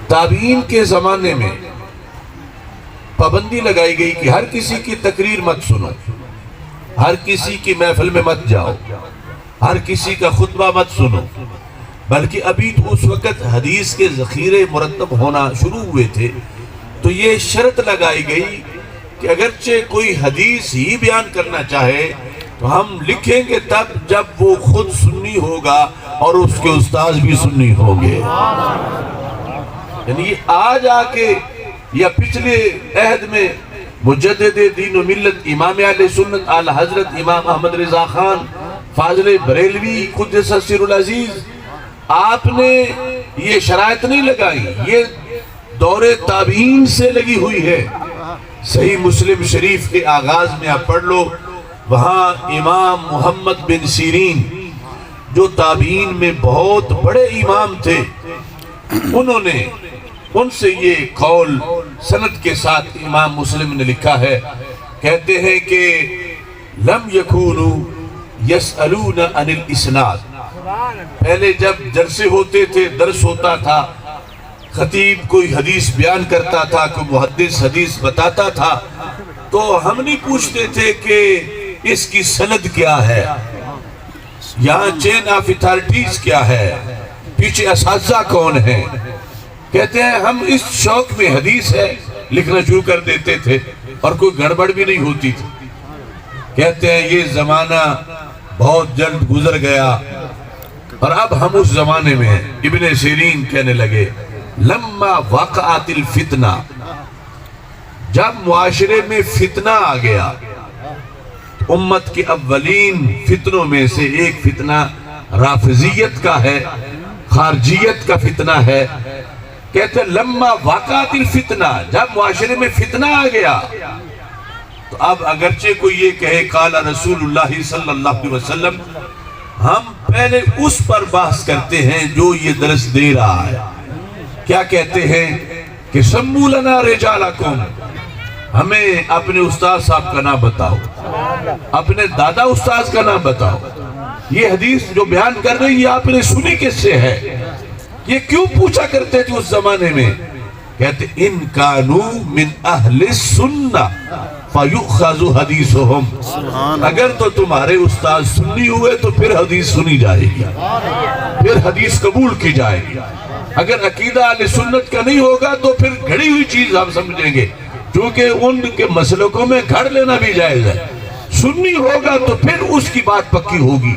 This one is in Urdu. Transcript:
تابعین کے زمانے میں پابندی لگائی گئی کہ ہر کسی کی تقریر مت سنو، ہر کسی کی محفل میں مت جاؤ، ہر کسی کا خطبہ مت سنو، بلکہ ابھی تو اس وقت حدیث کے ذخیرے مرتب ہونا شروع ہوئے تھے، تو یہ شرط لگائی گئی کہ اگرچہ کوئی حدیث ہی بیان کرنا چاہے تو ہم لکھیں گے تب جب وہ خود سنی ہوگا اور اس کے استاذ بھی سنی ہوں گے۔ یعنی آج آ کے یا پچھلے عہد میں مجدد دین و ملت امام اہل سنت اعلی حضرت امام احمد رضا خان فاضل بریلوی قدس سر العزیز، آپ نے یہ شرائط نہیں لگائی، یہ دور تابعین سے لگی ہوئی ہے۔ صحیح مسلم شریف کے آغاز میں آپ پڑھ لو، وہاں امام محمد بن سیرین جو تابعین میں بہت بڑے امام تھے، انہوں نے ان سے یہ قول سند کے ساتھ امام مسلم نے لکھا ہے، کہتے ہیں کہ لم یکونوا یسألون عن الاسناد، پہلے جب جلسے ہوتے تھے، درس ہوتا تھا، خطیب کوئی حدیث بیان کرتا تھا، کوئی محدث حدیث بتاتا تھا، تو ہم نہیں پوچھتے تھے کہ اس کی سند کیا ہے، یہاں چین آف اتھارٹیز کیا ہے، پیچھے اساتذہ کون ہیں۔ کہتے ہیں ہم اس شوق میں حدیث ہے لکھنا شروع کر دیتے تھے اور کوئی گڑبڑ بھی نہیں ہوتی تھی۔ کہتے ہیں یہ زمانہ بہت جلد گزر گیا اور اب ہم اس زمانے میں ہیں۔ ابن سیرین کہنے لگے لما وقعت الفتنہ، جب معاشرے میں فتنہ آ گیا، امت کے اولین فتنوں میں سے ایک فتنہ رافضیت کا ہے، خارجیت کا فتنہ ہے۔ کہتے ہیں لما وقعت الفتنہ، جب معاشرے میں فتنہ آ گیا تو اب اگرچہ کوئی یہ کہے قال رسول اللہ صلی اللہ علیہ وسلم، ہم پہلے اس پر بحث کرتے ہیں جو یہ درس دے رہا ہے۔ کیا کہتے ہیں کہ سموا لنا رجالکم، ہمیں اپنے استاد صاحب کا نام بتاؤ، اپنے دادا استاد کا نام بتاؤ، یہ حدیث جو بیان کر رہی ہے آپ نے سنی کس سے ہے؟ یہ کیوں پوچھا کرتے تھے اس زمانے میں؟ کہتے ان کانوا من اہل السنہ فیؤخذ حدیثہم، اگر تو تمہارے استاد سنی ہوئے تو پھر حدیث سنی جائے گی، پھر حدیث قبول کی جائے گی۔ اگر عقیدہ اہل سنت کا نہیں ہوگا تو پھر گھڑی ہوئی چیز ہم سمجھیں گے، کیونکہ ان کے مسلکوں میں گھڑ لینا بھی جائز ہے۔ سنی ہوگا تو پھر اس کی بات پکی ہوگی۔